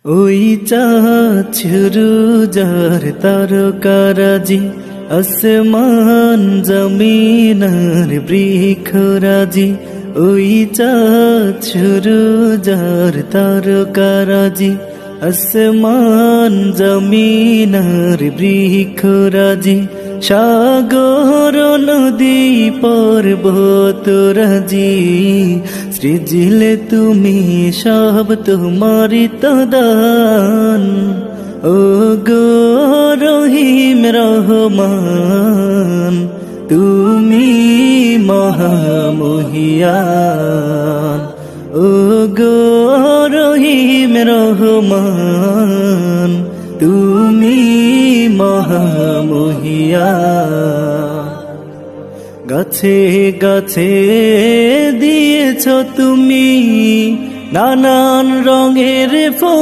ওই চাঁদ সুরুজার তারকারাজি, আসমান জমিনার বৃক্ষরাজি। ওই চাঁদ সুরুজার তারকারাজি, আসমান জমিনার বৃক্ষরাজি। সাগর নদী পর্বতরাজি, সৃজিলে তুমি সব তোমারি তো দান। ও গো রহিম রহমান, তুমি মহামহিয়ান। ও গো রহিম রহমান, তুমি মহামহিয়ান। গাছে গাছে দিয়েছ তুমি নানান রঙের ফুল।